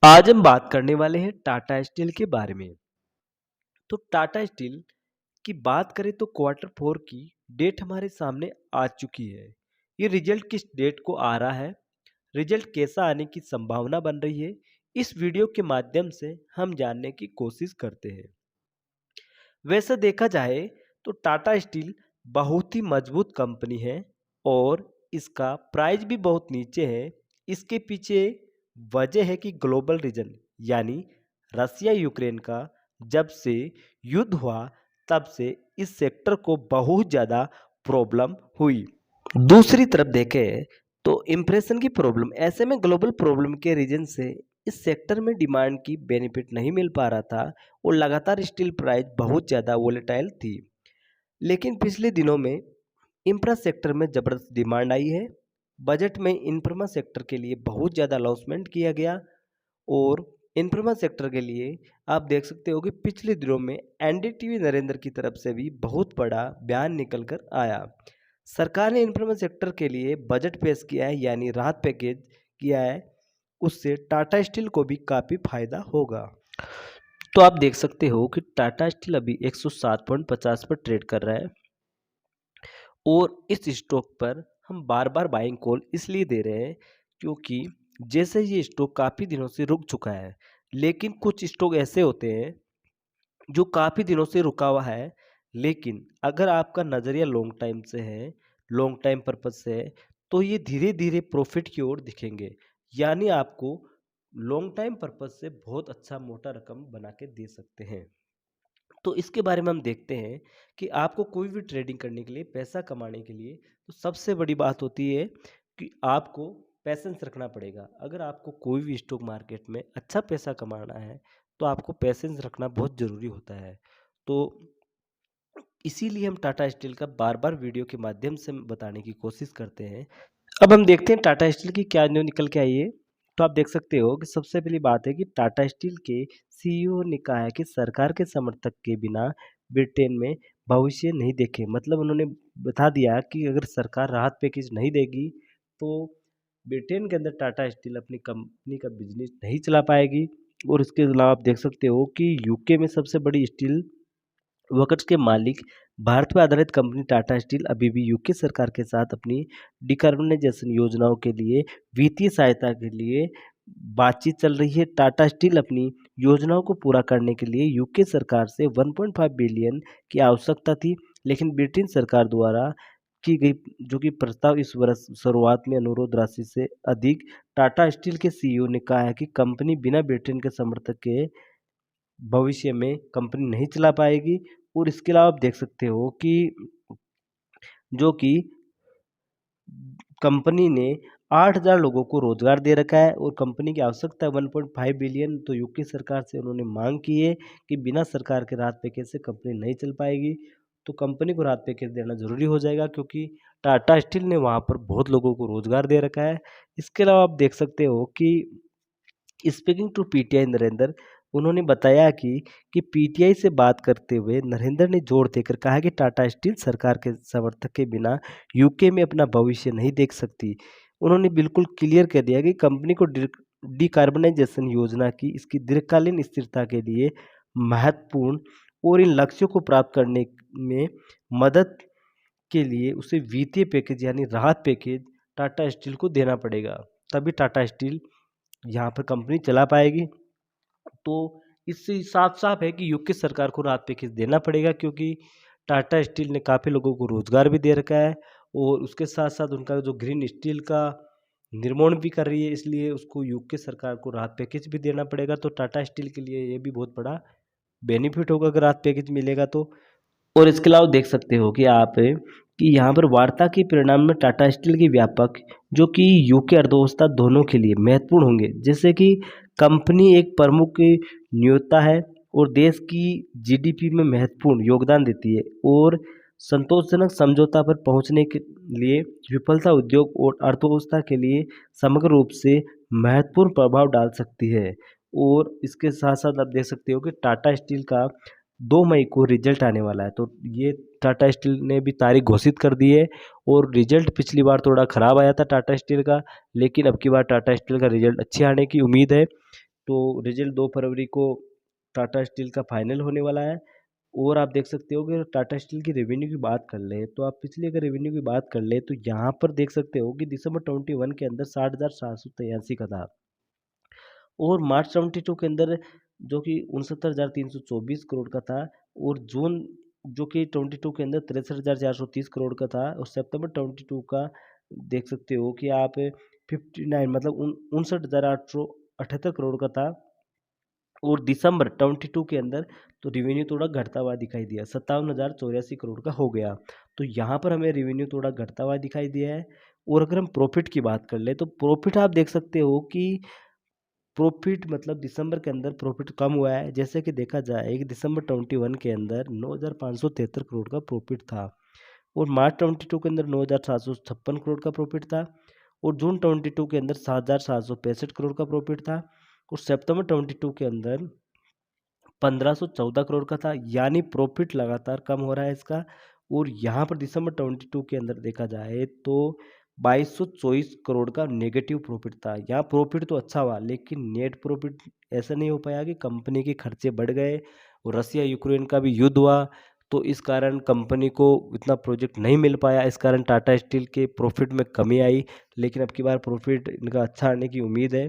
आज हम बात करने वाले हैं टाटा स्टील के बारे में। तो टाटा स्टील की बात करें तो क्वार्टर 4 की डेट हमारे सामने आ चुकी है। ये रिजल्ट किस डेट को आ रहा है, रिजल्ट कैसा आने की संभावना बन रही है, इस वीडियो के माध्यम से हम जानने की कोशिश करते हैं। वैसे देखा जाए तो टाटा स्टील बहुत ही मजबूत कंपनी है और इसका प्राइस भी बहुत नीचे है। इसके पीछे वजह है कि ग्लोबल रीजन यानी रसिया यूक्रेन का जब से युद्ध हुआ तब से इस सेक्टर को बहुत ज़्यादा प्रॉब्लम हुई। दूसरी तरफ देखें तो इम्प्रेशन की प्रॉब्लम, ऐसे में ग्लोबल प्रॉब्लम के रीजन से इस सेक्टर में डिमांड की बेनिफिट नहीं मिल पा रहा था और लगातार स्टील प्राइस बहुत ज़्यादा वोलेटाइल थी। लेकिन पिछले दिनों में इंफ्रा सेक्टर में ज़बरदस्त डिमांड आई है। बजट में इंफ्रा सेक्टर के लिए बहुत ज़्यादा अनाउंसमेंट किया गया और इंफ्रा सेक्टर के लिए आप देख सकते हो कि पिछले दिनों में एनडीटीवी नरेंद्र की तरफ से भी बहुत बड़ा बयान निकल कर आया। सरकार ने इंफ्रा सेक्टर के लिए बजट पेश किया है यानी राहत पैकेज किया है, उससे टाटा स्टील को भी काफ़ी फायदा होगा। तो आप देख सकते हो कि टाटा स्टील अभी 107.50 पर ट्रेड कर रहा है और इस स्टॉक पर हम बार बार बाइंग कॉल इसलिए दे रहे हैं क्योंकि जैसे ये स्टॉक काफ़ी दिनों से रुक चुका है, लेकिन कुछ स्टॉक ऐसे होते हैं जो काफ़ी दिनों से रुका हुआ है, लेकिन अगर आपका नज़रिया लॉन्ग टाइम से है, लॉन्ग टाइम पर्पज से है, तो ये धीरे धीरे प्रॉफिट की ओर दिखेंगे। यानी आपको लॉन्ग टाइम पर्पज से बहुत अच्छा मोटा रकम बना के दे सकते हैं। तो इसके बारे में हम देखते हैं कि आपको कोई भी ट्रेडिंग करने के लिए, पैसा कमाने के लिए, तो सबसे बड़ी बात होती है कि आपको पैसेंस रखना पड़ेगा। अगर आपको कोई भी स्टॉक मार्केट में अच्छा पैसा कमाना है तो आपको पैसेंस रखना बहुत ज़रूरी होता है। तो इसीलिए हम टाटा स्टील का बार बार वीडियो के माध्यम से बताने की कोशिश करते हैं। अब हम देखते हैं टाटा स्टील की क्या न्यूज़ निकल के आई है। तो आप देख सकते हो कि सबसे पहली बात है कि टाटा स्टील के सीईओ ने कहा है कि सरकार के समर्थक के बिना ब्रिटेन में भविष्य नहीं देखे। मतलब उन्होंने बता दिया कि अगर सरकार राहत पैकेज नहीं देगी तो ब्रिटेन के अंदर टाटा स्टील अपनी कंपनी का बिजनेस नहीं चला पाएगी। और इसके अलावा आप देख सकते हो कि यूके में सबसे बड़ी स्टील वर्कर्स के मालिक भारत पर आधारित कंपनी टाटा स्टील अभी भी यूके सरकार के साथ अपनी डिकार्बोनाइजेशन योजनाओं के लिए वित्तीय सहायता के लिए बातचीत चल रही है। टाटा स्टील अपनी योजनाओं को पूरा करने के लिए यूके सरकार से 1.5 बिलियन की आवश्यकता थी, लेकिन ब्रिटेन सरकार द्वारा की गई जो कि प्रस्ताव इस वर्ष शुरुआत में अनुरोध राशि से अधिक। टाटा स्टील के सीईओ ने कहा है कि कंपनी बिना ब्रिटेन के समर्थक के भविष्य में कंपनी नहीं चला पाएगी। और इसके अलावा आप देख सकते हो कि जो कि कंपनी ने 8,000 लोगों को रोजगार दे रखा है और कंपनी की आवश्यकता है 1.5 बिलियन। तो यूके सरकार से उन्होंने मांग की है कि बिना सरकार के राहत पैकेज से कंपनी नहीं चल पाएगी। तो कंपनी को राहत पैकेज देना जरूरी हो जाएगा क्योंकि टाटा स्टील ने वहाँ पर बहुत लोगों को रोजगार दे रखा है। इसके अलावा आप देख सकते हो कि स्पीकिंग टू पीटीआई नरेंद्र, उन्होंने बताया कि पीटीआई से बात करते हुए नरेंद्र ने जोर देकर कहा कि टाटा स्टील सरकार के समर्थक के बिना यूके में अपना भविष्य नहीं देख सकती। उन्होंने बिल्कुल क्लियर कर दिया कि कंपनी को डिकार्बोनाइजेशन योजना की इसकी दीर्घकालीन स्थिरता के लिए महत्वपूर्ण और इन लक्ष्यों को प्राप्त करने में मदद के लिए उसे वित्तीय पैकेज यानी राहत पैकेज टाटा स्टील को देना पड़ेगा, तभी टाटा स्टील यहाँ पर कंपनी चला पाएगी। तो इससे साफ-साफ है कि यूके सरकार को राहत पैकेज देना पड़ेगा क्योंकि टाटा स्टील ने काफ़ी लोगों को रोज़गार भी दे रखा है और उसके साथ-साथ उनका जो ग्रीन स्टील का निर्माण भी कर रही है, इसलिए उसको यूके सरकार को राहत पैकेज भी देना पड़ेगा। तो टाटा स्टील के लिए ये भी बहुत बड़ा बेनिफिट होगा अगर राहत पैकेज मिलेगा तो। और इसके अलावा देख सकते हो कि आप कि यहाँ पर वार्ता के परिणाम में टाटा स्टील की व्यापक जो कि यूके अर्थव्यवस्था दोनों के लिए महत्वपूर्ण होंगे, जैसे कि कंपनी एक प्रमुख नियोक्ता है और देश की जीडीपी में महत्वपूर्ण योगदान देती है और संतोषजनक समझौता पर पहुंचने के लिए विफलता उद्योग और अर्थव्यवस्था के लिए समग्र रूप से महत्वपूर्ण प्रभाव डाल सकती है। और इसके साथ साथ आप देख सकते हो कि टाटा स्टील का 2 मई को रिजल्ट आने वाला है। तो ये टाटा स्टील ने भी तारीख घोषित कर दी है और रिजल्ट पिछली बार थोड़ा ख़राब आया था टाटा स्टील का, लेकिन अब की बार टाटा स्टील का रिजल्ट अच्छे आने की उम्मीद है। तो रिजल्ट 2 फरवरी को टाटा स्टील का फाइनल होने वाला है। और आप देख सकते हो कि टाटा स्टील की रेवेन्यू की बात कर ले तो आप पिछले अगर रेवेन्यू की बात कर ले तो यहाँ पर देख सकते हो कि दिसंबर 21 के अंदर 60,783 का था, और मार्च 22 के अंदर जो कि 69,324 करोड़ का था, और जून जो कि 22 के अंदर 63,430 करोड़ का था, और सितंबर 22 का देख सकते हो कि आप 59 मतलब 59,878 करोड़ का था, और दिसंबर 22 के अंदर तो रेवेन्यू थोड़ा घटता हुआ दिखाई दिया, 57,084 करोड़ का हो गया। तो यहाँ पर हमें रेवेन्यू थोड़ा घटता हुआ दिखाई दिया है। और अगर हम प्रॉफिट की बात कर ले तो प्रॉफिट आप देख सकते हो कि प्रॉफिट मतलब दिसंबर के अंदर प्रॉफिट कम हुआ है। जैसे कि देखा जाए कि दिसंबर 21 के अंदर 9,573 करोड़ का प्रॉफिट था, और मार्च 22 के अंदर 9,756 करोड़ का प्रॉफिट था, और जून 22 के अंदर 7,765 करोड़ का प्रॉफिट था, और सितंबर 22 के अंदर 1514 करोड़ का था। यानी प्रॉफिट लगातार कम हो रहा है इसका। और यहाँ पर दिसंबर 22 के अंदर देखा जाए तो 2224 करोड़ का नेगेटिव प्रॉफिट था। यहाँ प्रॉफिट तो अच्छा हुआ, लेकिन नेट प्रॉफिट ऐसा नहीं हो पाया कि कंपनी के खर्चे बढ़ गए, और रसिया यूक्रेन का भी युद्ध हुआ, तो इस कारण कंपनी को इतना प्रोजेक्ट नहीं मिल पाया। इस कारण टाटा स्टील के प्रॉफिट में कमी आई, लेकिन अब की बार प्रॉफिट इनका अच्छा आने की उम्मीद है।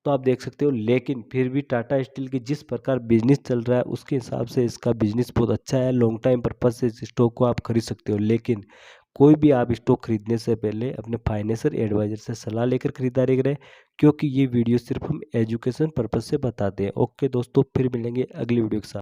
तो आप देख सकते हो, लेकिन फिर भी टाटा स्टील की जिस प्रकार बिजनेस चल रहा है उसके हिसाब से इसका बिजनेस बहुत अच्छा है। लॉन्ग टाइम पर्पज से इस स्टॉक को आप खरीद सकते हो, लेकिन कोई भी आप स्टॉक खरीदने से पहले अपने फाइनेंशियल एडवाइजर से सलाह लेकर खरीदारी करें, क्योंकि ये वीडियो सिर्फ हम एजुकेशन पर्पज से बताते हैं। ओके दोस्तों, फिर मिलेंगे अगली वीडियो के साथ।